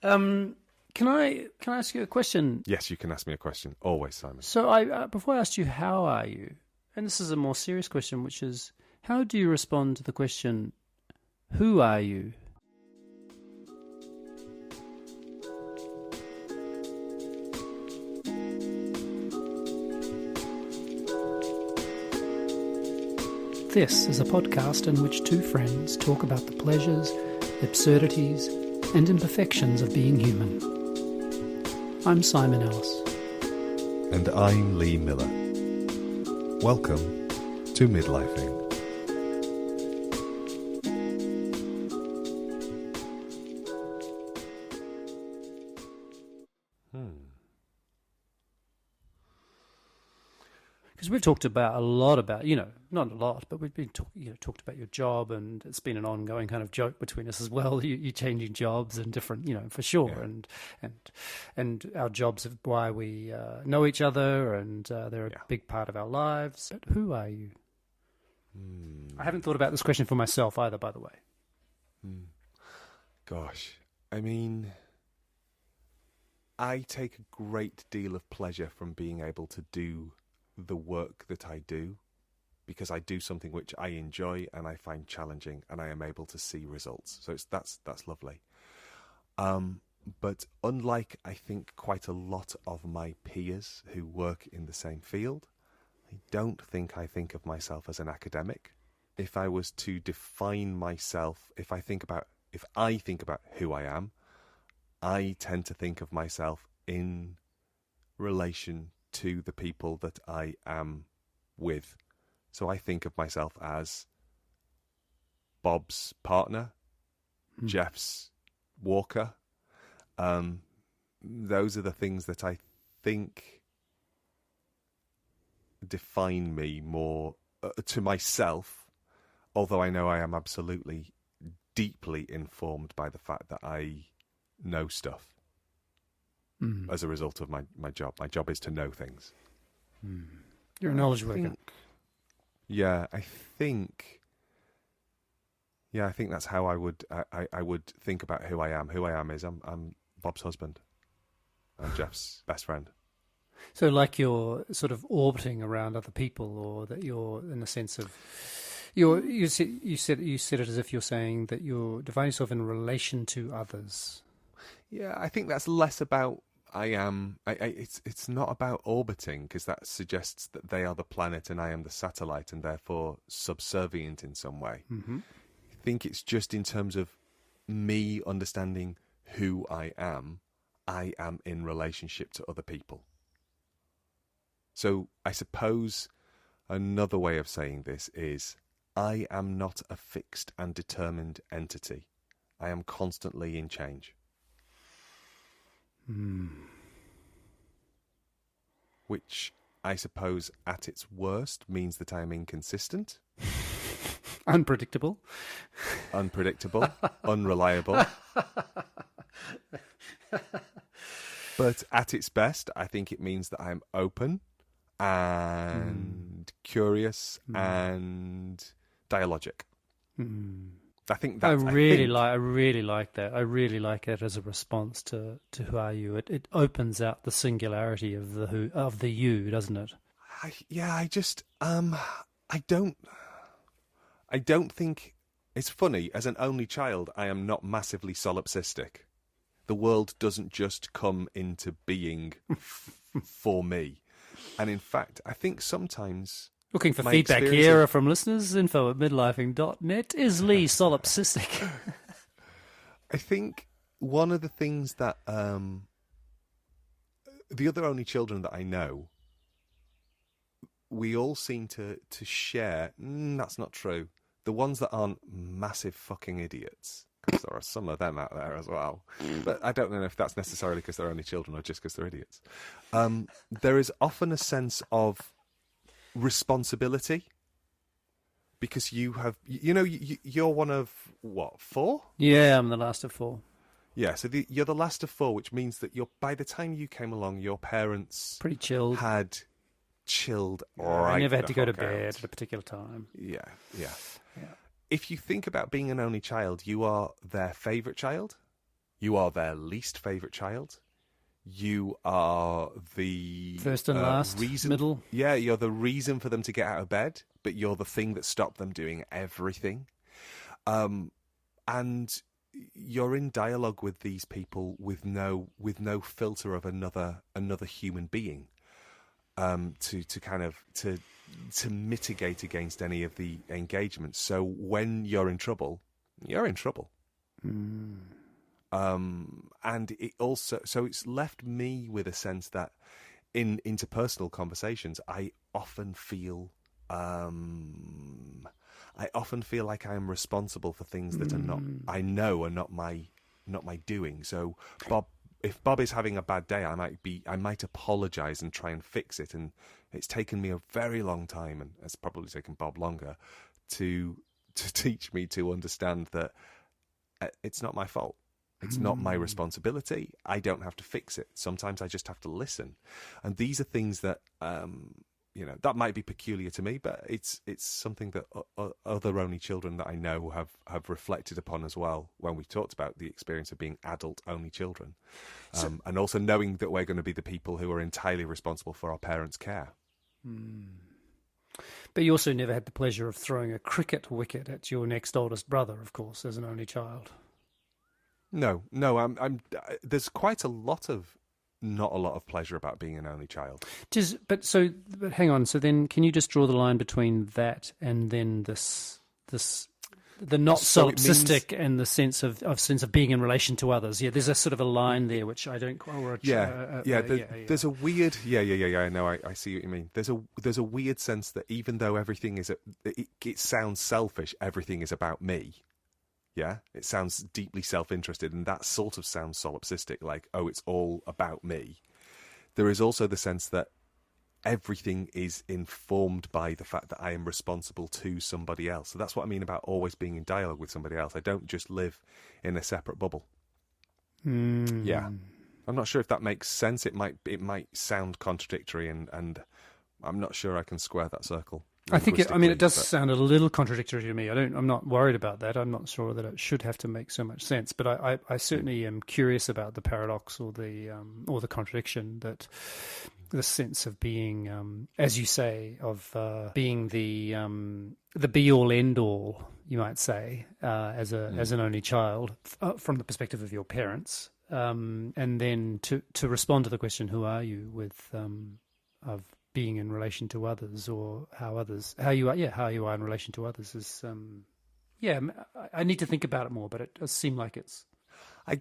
Um, can I ask you a question? Yes, you can ask me a question. Always, Simon. So I before I asked you how are you, and this is a more serious question, which is how do you respond to the question who are you? This is a podcast in which two friends talk about the pleasures, absurdities, and imperfections of being human. I'm Simon Ellis. And I'm Lee Miller. Welcome to Midlifing. Because we've talked about a lot about, not a lot, but we've been talked about your job, and it's been an ongoing kind of joke between us as well. You changing jobs and different, for sure, Yeah. and our jobs are why we know each other, and they're a big part of our lives. But who are you? I haven't thought about this question for myself either, by the way. Gosh, I mean, I take a great deal of pleasure from being able to do the work that I do, because I do something which I enjoy and I find challenging, and I am able to see results. So that's lovely. But unlike, I think, quite a lot of my peers who work in the same field, I don't think I think of myself as an academic. If I was to define myself, if I think about who I am, I tend to think of myself in relation to the people that I am with. So I think of myself as Bob's partner, Jeff's walker. Those are the things that I think define me more to myself, although I know I am absolutely deeply informed by the fact that I know stuff. As a result of my job. My job is to know things. You're a knowledge worker. I think that's how I would think about who I am. Who I am is I'm Bob's husband. I'm Jeff's best friend. So like you're sort of orbiting around other people, or that you're in a sense of you said it as if you're saying that you're defining yourself in relation to others. Yeah, I think that's less about it's not about orbiting, because that suggests that they are the planet and I am the satellite, and therefore subservient in some way. I think it's just in terms of me understanding who I am in relationship to other people. So I suppose another way of saying this is I am not a fixed and determined entity. I am constantly in change. Which I suppose at its worst means that I am inconsistent. Unpredictable. Unreliable. But at its best, I think it means that I'm open and curious and dialogic. I think that's. I really like that. I really like it as a response to who are you. It opens out the singularity of the you, doesn't it? I don't think it's funny. As an only child, I am not massively solipsistic. The world doesn't just come into being for me. And in fact, I think sometimes... Looking for feedback here from listeners, info@midlifing.net. Is Lee solipsistic? I think one of the things that the other only children that I know, we all seem to share. That's not true. The ones that aren't massive fucking idiots, because there are some of them out there as well. But I don't know if that's necessarily because they're only children or just because they're idiots. There is often a sense of responsibility, because you're one of what, 4? Yeah, I'm the last of 4. Yeah, so you're the last of 4, which means that by the time you came along, your parents pretty chilled had chilled. Right, I never had to go to bed at a particular time. Yeah. If you think about being an only child, you are their favourite child, You are their least favourite child. You are the First and last, reason. middle. Yeah, you're the reason for them to get out of bed, but you're the thing that stopped them doing everything. And you're in dialogue with these people with no filter of another human being, to mitigate against any of the engagements. So when you're in trouble, you're in trouble. And it also, so it's left me with a sense that in interpersonal conversations, I often feel like I am responsible for things that are not, I know are not my doing. So if Bob is having a bad day, I might apologise and try and fix it. And it's taken me a very long time, and it's probably taken Bob longer, to teach me to understand that it's not my fault. It's not my responsibility. I don't have to fix it. Sometimes I just have to listen. And these are things that, that might be peculiar to me, but it's something that other only children that I know have reflected upon as well when we've talked about the experience of being adult only children. And also knowing that we're going to be the people who are entirely responsible for our parents' care. But you also never had the pleasure of throwing a cricket wicket at your next oldest brother, of course, as an only child. No. There's quite not a lot of pleasure about being an only child. But hang on. So then, can you just draw the line between that and then the not solipsistic and the sense of being in relation to others? Yeah, there's a sort of a line there which I don't. There's a weird. I know. I see what you mean. There's a weird sense that even though everything is, it sounds selfish. Everything is about me. Yeah, it sounds deeply self-interested, and that sort of sounds solipsistic, like, oh, it's all about me. There is also the sense that everything is informed by the fact that I am responsible to somebody else. So that's what I mean about always being in dialogue with somebody else. I don't just live in a separate bubble. Yeah. I'm not sure if that makes sense. It might sound contradictory, and I'm not sure I can square that circle. I think it does sound a little contradictory to me. I'm not worried about that. I'm not sure that it should have to make so much sense. But I certainly am curious about the paradox or the contradiction, that the sense of being, as you say, of being the be all end all, you might say, as an only child, from the perspective of your parents, and then to respond to the question, who are you, with of being in relation to others, or how you are in relation to others is, I need to think about it more, but it does seem like it's. I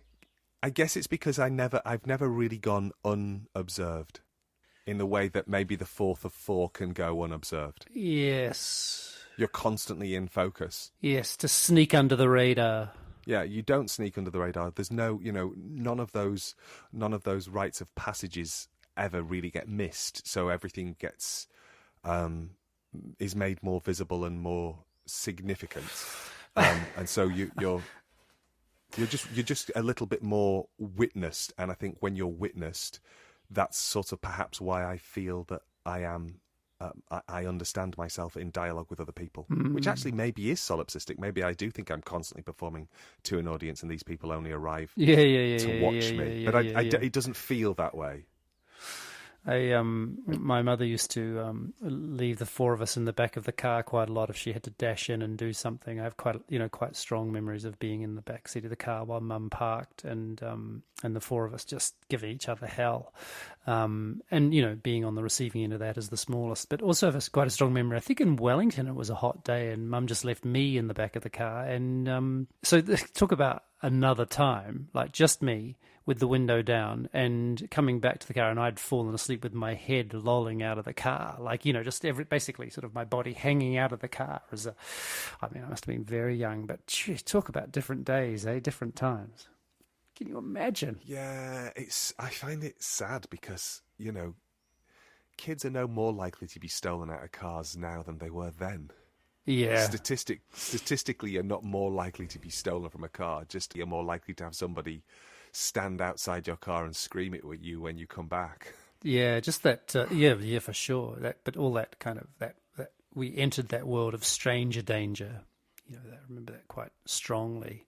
guess it's because I've never really gone unobserved in the way that maybe the fourth of four can go unobserved. Yes. You're constantly in focus. Yes, to sneak under the radar. Yeah, you don't sneak under the radar. There's no, none of those rites of passages ever really get missed, so everything gets is made more visible and more significant, and so you're just a little bit more witnessed. And I think when you're witnessed, that's sort of perhaps why I feel that I am I understand myself in dialogue with other people, which actually maybe is solipsistic. Maybe I do think I'm constantly performing to an audience, and these people only arrive to watch me. But it doesn't feel that way. My mother used to leave the four of us in the back of the car quite a lot if she had to dash in and do something. I have quite strong memories of being in the back seat of the car while Mum parked, and the four of us just giving each other hell, and being on the receiving end of that as the smallest. But also have quite a strong memory. I think in Wellington it was a hot day, and Mum just left me in the back of the car, and so talk about another time, like just me with the window down and coming back to the car, and I'd fallen asleep with my head lolling out of the car, like, just basically sort of my body hanging out of the car. I must have been very young, but talk about different days, different times. Can you imagine? Yeah, I find it sad because, kids are no more likely to be stolen out of cars now than they were then. Yeah. Statistically, you're not more likely to be stolen from a car. Just you're more likely to have somebody stand outside your car and scream it at you when you come back. Yeah, just that. For sure. But all that kind of that we entered that world of stranger danger. I remember that quite strongly.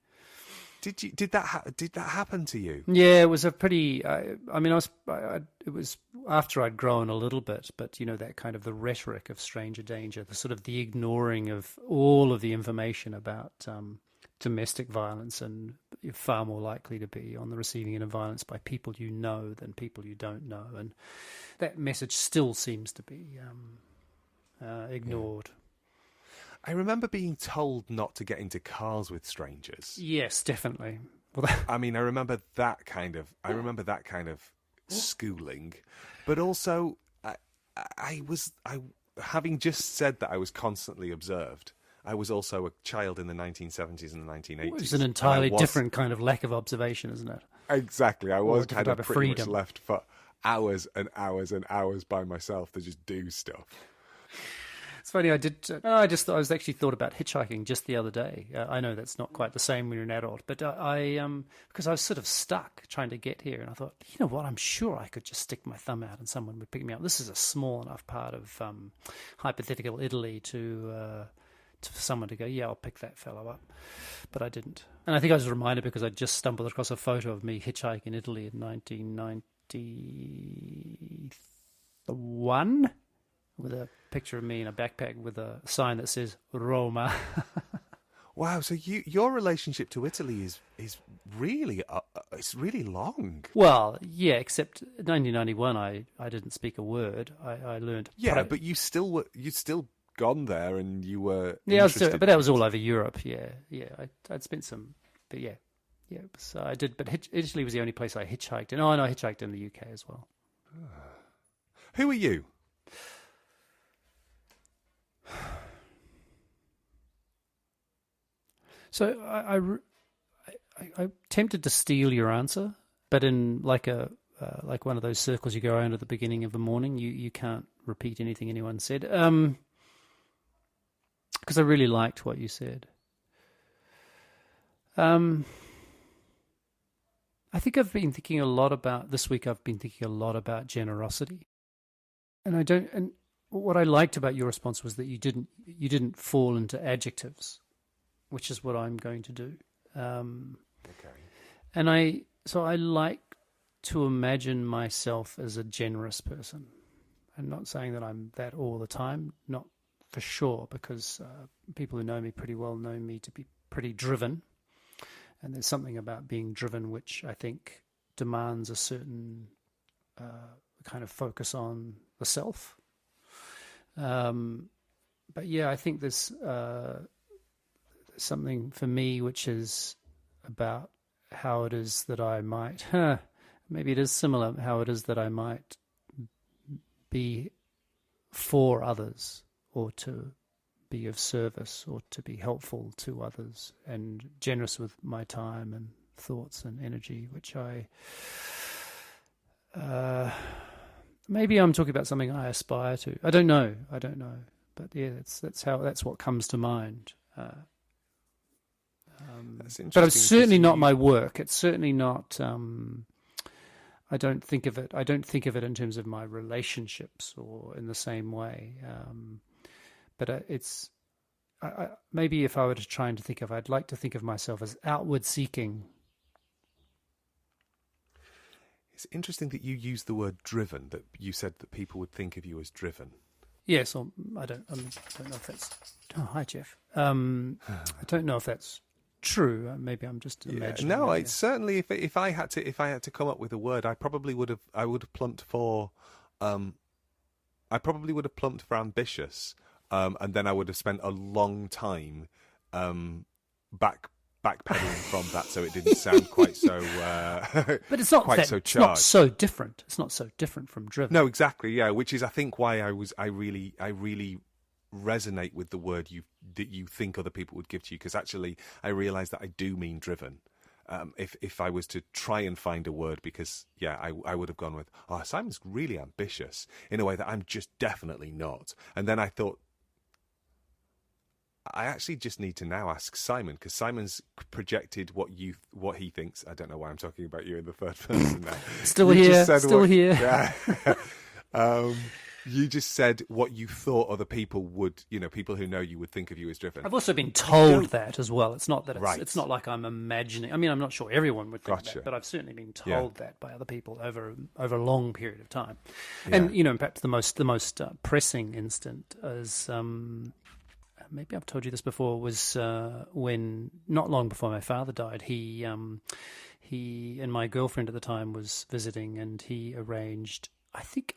Did that happen to you? Yeah, it was a pretty. I mean, it was after I'd grown a little bit, but that kind of the rhetoric of stranger danger, the sort of the ignoring of all of the information about domestic violence, and you're far more likely to be on the receiving end of violence by people you know than people you don't know, and that message still seems to be ignored. I remember being told not to get into cars with strangers. Yes, definitely. I mean, I remember that kind of schooling, but also having just said that I was constantly observed. I was also a child in the 1970s and the 1980s. It's an entirely different kind of lack of observation, isn't it? Exactly. I was kind of pretty freedom. much left for hours and hours and hours by myself to just do stuff. It's funny. I was actually thought about hitchhiking just the other day. I know that's not quite the same when you're an adult, but because I was sort of stuck trying to get here, and I thought, you know what? I'm sure I could just stick my thumb out and someone would pick me up. This is a small enough part of hypothetical Italy for someone to go, yeah, I'll pick that fellow up. But I didn't. And I think I was reminded because I just stumbled across a photo of me hitchhiking in Italy in 1991 with a picture of me in a backpack with a sign that says Roma. Wow, so your relationship to Italy is really it's really long. Well, yeah, except 1991 I didn't speak a word. I learned. Yeah, but you'd still gone there and you were but that was all over Europe. Yeah. I'd spent some, but yeah. So I did, but Italy was the only place I hitchhiked. And I hitchhiked in the UK as well. Who are you? So I'm tempted to steal your answer, but in like one of those circles you go around at the beginning of the morning, you can't repeat anything anyone said. Because I really liked what you said. I think I've been thinking a lot about this week. I've been thinking a lot about generosity, and what I liked about your response was that you didn't fall into adjectives, which is what I'm going to do. Okay. And I like to imagine myself as a generous person. I'm not saying that I'm that all the time, not for sure, because people who know me pretty well know me to be pretty driven. And there's something about being driven which I think demands a certain kind of focus on the self. But yeah, I think there's something for me which is about how it is that I might, maybe it is similar, how it is that I might be for others or to be of service or to be helpful to others and generous with my time and thoughts and energy, which maybe I'm talking about something I aspire to. I don't know. But yeah, that's what comes to mind. But it's certainly not my work. It's certainly not. I don't think of it in terms of my relationships or in the same way. But maybe if I were to try and think of, I'd like to think of myself as outward seeking. It's interesting that you use the word driven, that you said that people would think of you as driven. Yes, or I don't know if that's... Oh, hi, Jeff. I don't know if that's true. Maybe I'm just imagining. No, it's certainly if I had to come up with a word, I would have plumped for ambitious, and then I would have spent a long time backpedaling from that, so it didn't sound quite so. But it's not quite so charged. It's not so different. It's not so different from driven. No, exactly. Yeah, which is I think why I really resonate with the word that you think other people would give to you, because actually I realise that I do mean driven. If I was to try and find a word, because I would have gone with, Simon's really ambitious in a way that I'm just definitely not. And then I thought, I actually just need to now ask Simon, because Simon's projected what he thinks. I don't know why I'm talking about you in the third person now. Still here. Yeah. You just said what you thought other people would, people who know you would think of you as driven. I've also been told that as well. It's not that Right. it's not like I'm imagining. I mean, I'm not sure everyone would think Gotcha. that, but I've certainly been Yeah. told that by other people over a long period of time. Yeah. And perhaps the most pressing instant is maybe I've told you this before, was when not long before my father died. He and my girlfriend at the time was visiting, and he arranged.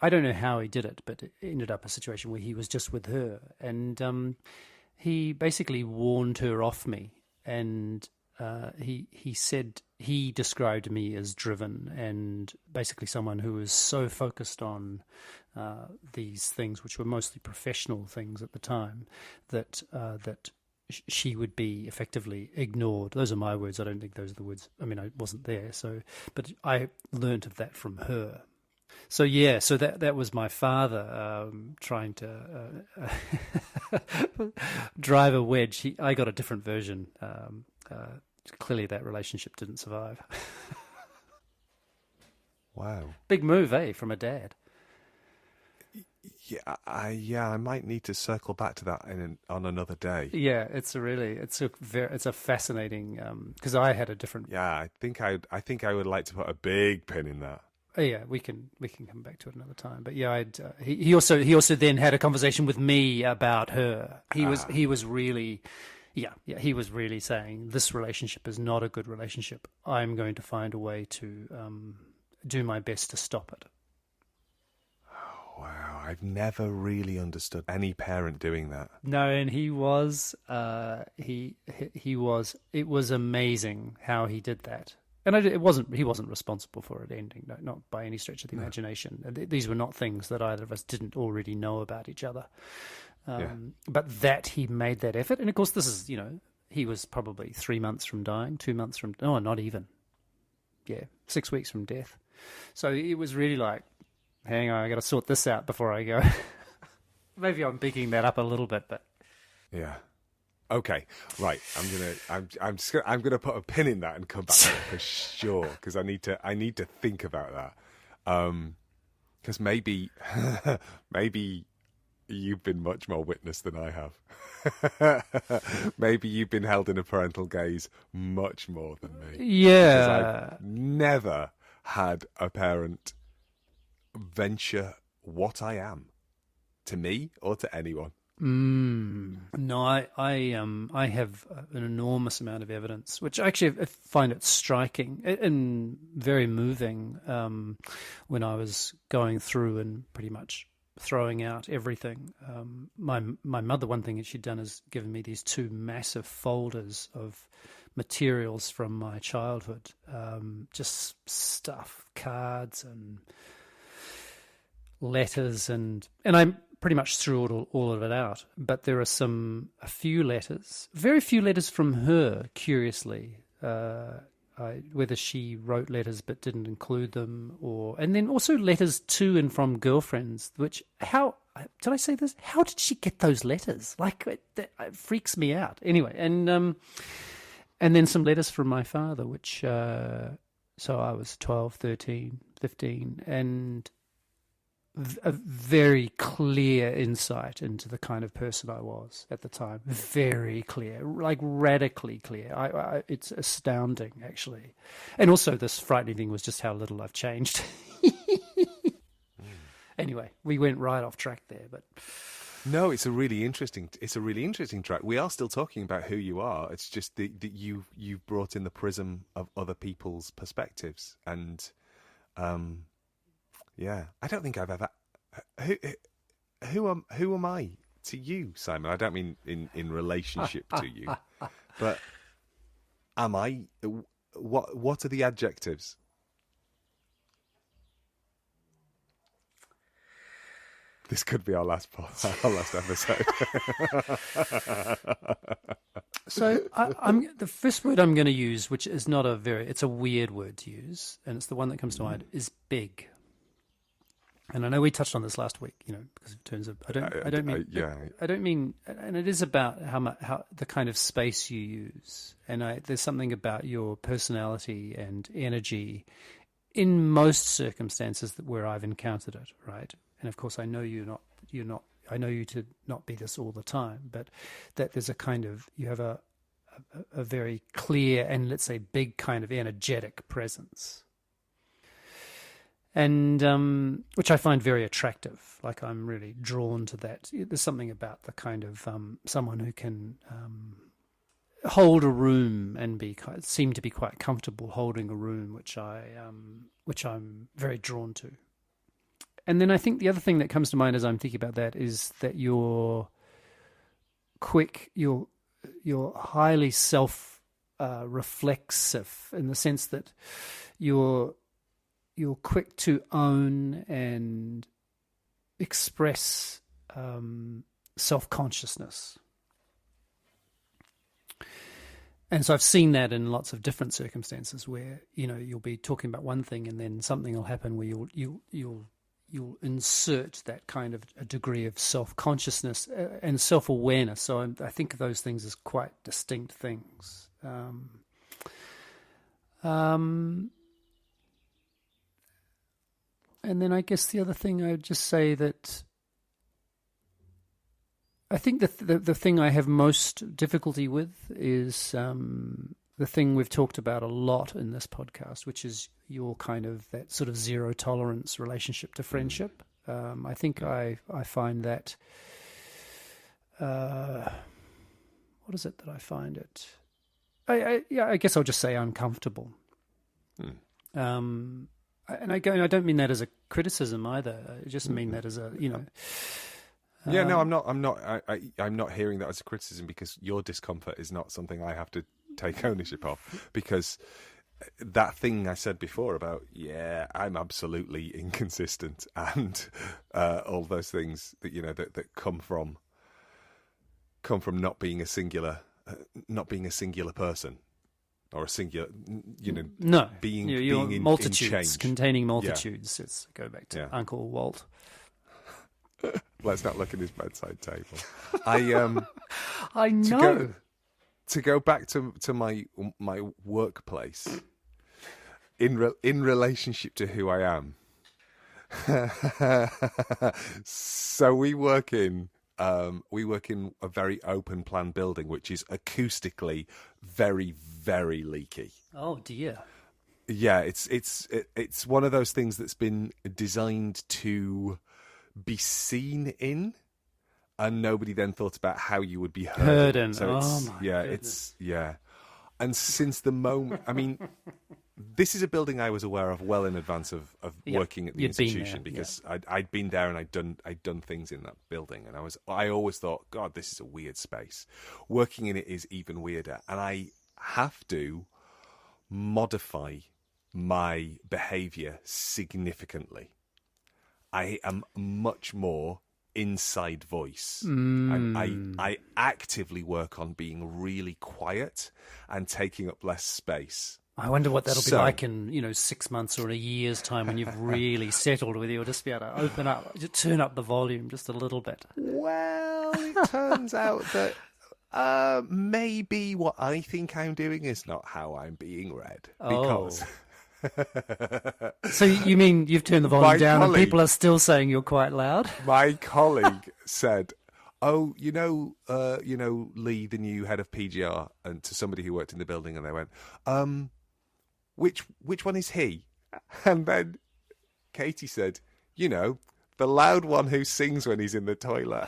I don't know how he did it, but it ended up a situation where he was just with her, and he basically warned her off me, and he said he described me as driven and basically someone who was so focused on these things, which were mostly professional things at the time, that she would be effectively ignored. Those are my words. I don't think those are the words. I mean, I wasn't there, but I learnt of that from her. So that was my father trying to drive a wedge. I got a different version. Clearly, that relationship didn't survive. Wow. Big move, from a dad. Yeah, I might need to circle back to that on another day. Yeah, it's a fascinating because I had a different. Yeah, I think I would like to put a big pin in that. Oh, yeah, we can come back to it another time. But yeah, he also then had a conversation with me about her. He was really saying this relationship is not a good relationship. I'm going to find a way to do my best to stop it. Oh, wow, I've never really understood any parent doing that. No, and he was it was amazing how he did that. And he wasn't responsible for it ending, no, not by any stretch of the imagination. These were not things that either of us didn't already know about each other. But that he made that effort. And of course, this is, he was probably 3 months from dying, 2 months from, no, not even. Yeah, 6 weeks from death. So it was really like, hang on, I got to sort this out before I go. Maybe I'm bigging that up a little bit, but. Yeah. Okay, right. I'm gonna put a pin in that and come back to it for sure, because I need to think about that. Because maybe you've been much more witness than I have. Maybe you've been held in a parental gaze much more than me. Yeah, because I've never had a parent venture what I am to me or to anyone. No, I have an enormous amount of evidence, which actually I find it striking and very moving when I was going through and pretty much throwing out everything. My mother, one thing that she'd done is given me these 2 massive folders of materials from my childhood, just stuff, cards and letters, and I pretty much threw all of it out. But there are a few letters, very few letters from her, curiously, whether she wrote letters but didn't include them, and then also letters to and from girlfriends, which, how, did I say this? How did she get those letters? Like, it freaks me out. Anyway, and then some letters from my father, which, so I was 12, 13, 15, and a very clear insight into the kind of person I was at the time. Very clear, like radically clear. It's astounding, actually. And also this frightening thing was just how little I've changed. Anyway, we went right off track there, but... No, it's a really interesting track. We are still talking about who you are. It's just that you've brought in the prism of other people's perspectives, and yeah, I don't think I've ever. Who am I to you, Simon? I don't mean in relationship to you, but am I? What are the adjectives? This could be our last episode. So the first word I'm going to use, which is not it's a weird word to use, and it's the one that comes to mind, is big. And I know we touched on this last week, because in terms of I don't mean, and it is about how the kind of space you use, and there's something about your personality and energy in most circumstances where I've encountered it, right? and of course I know you're not, I know you to not be this all the time, but that there's a kind of, you have a very clear and, let's say, big kind of energetic presence. And which I find very attractive. Like, I'm really drawn to that. There's something about the kind of someone who can hold a room and seem to be quite comfortable holding a room, which I'm very drawn to. And then I think the other thing that comes to mind as I'm thinking about that is that you're quick, you're highly self-reflexive in the sense that you're quick to own and express self-consciousness. And so I've seen that in lots of different circumstances where, you'll be talking about one thing and then something will happen where you'll insert that kind of a degree of self-consciousness and self-awareness. So I think of those things as quite distinct things. And then I guess the other thing I would just say that I think the thing I have most difficulty with is the thing we've talked about a lot in this podcast, which is your kind of that sort of zero tolerance relationship to friendship. I think I find that, what is it that I find it? I guess I'll just say uncomfortable. And I don't mean that as a criticism either. I just mean that as a, Yeah, no, I'm not hearing that as a criticism, because your discomfort is not something I have to take ownership of, because that thing I said before about, I'm absolutely inconsistent and all those things that, that come from not being a singular person. Or a singular, no, being in multitudes, in change. Containing multitudes. Yeah. Let's go back to Uncle Walt. Let's not look at his bedside table. I know. To go back to my workplace, in relationship to who I am. So we work in a very open plan building, which is acoustically very, very leaky. Oh dear. Yeah, it's one of those things that's been designed to be seen in, and nobody then thought about how you would be heard in. So goodness. And since the moment, I mean, this is a building I was aware of well in advance of working at the institution, because I'd been there and I'd done things in that building, and I always thought, God, this is a weird space. Working in it is even weirder, and I have to modify my behaviour significantly. I am much more inside voice. I actively work on being really quiet and taking up less space. I wonder what that'll be like in 6 months or in a year's time, when you've really settled with it. You'll just be able to open up, turn up the volume just a little bit. Well, it turns out that maybe what I think I'm doing is not how I'm being read. Because So you mean you've turned the volume down and people are still saying you're quite loud? My colleague said, "Oh, Lee, the new head of PGR," and to somebody who worked in the building, and they went, which one is he?" And then Katie said, "The loud one who sings when he's in the toilet."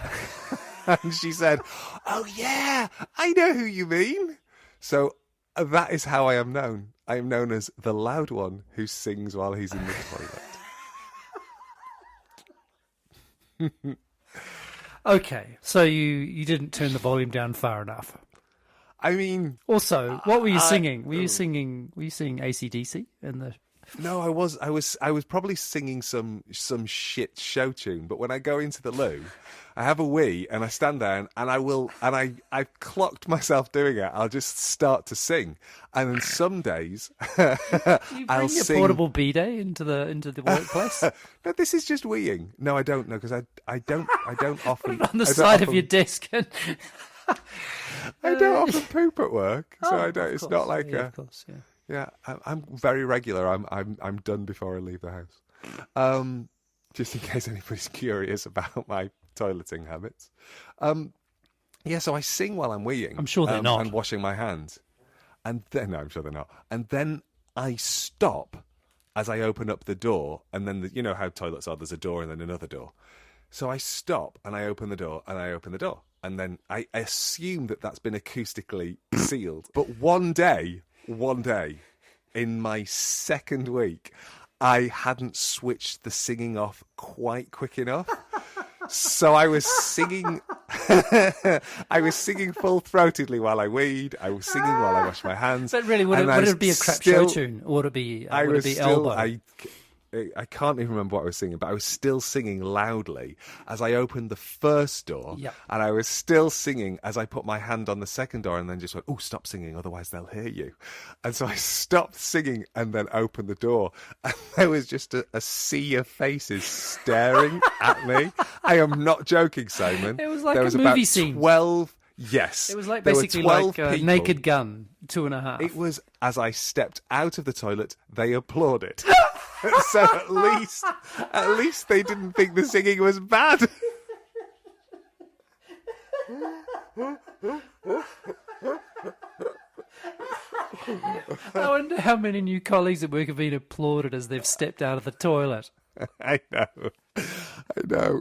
And she said, "Oh yeah, I know who you mean." So that is how I am known. I am known as the loud one who sings while he's in the toilet. Okay, so you didn't turn the volume down far enough. I mean, also, what were you singing? Were you singing AC/DC in the? No, I was probably singing some shit show tune. But when I go into the loo, I have a wee and I stand down and I've clocked myself doing it. I'll just start to sing, and then some days I'll sing. Portable bidet into the workplace. No, this is just weeing. No, I don't know, because I don't often Put it on the side of your desk. And I don't often poop at work, so I don't. It's not like of course, yeah. Yeah, I'm very regular. I'm done before I leave the house. just in case anybody's curious about my toileting habits. Yeah, so I sing while I'm weeing. I'm sure they're not. And washing my hands. And then, no, I'm sure they're not. And then I stop as I open up the door, and then, you know how toilets are, there's a door and then another door. So I stop, and I open the door, and I open the door. And then I assume that that's been acoustically sealed. But one day, in my second week, I hadn't switched the singing off quite quick enough. So I was singing full-throatedly while I weed. I was singing while I washed my hands. But really, would it be a crap show tune? Or would it be Elbow? I can't even remember what I was singing, but I was still singing loudly as I opened the first door. Yep. And I was still singing as I put my hand on the second door and then just went, oh, stop singing, otherwise they'll hear you. And so I stopped singing and then opened the door. And there was just a sea of faces staring at me. I am not joking, Simon. It was like there a was movie about scene. 12... Yes. It was like there basically were 12 like people. Naked Gun 2.5. It was, as I stepped out of the toilet, they applauded. So at least they didn't think the singing was bad. I wonder how many new colleagues at work have been applauded as they've stepped out of the toilet. I know.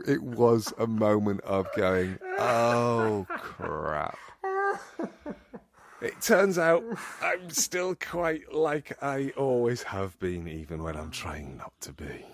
It was a moment of going, oh, crap. It turns out I'm still quite like I always have been, even when I'm trying not to be.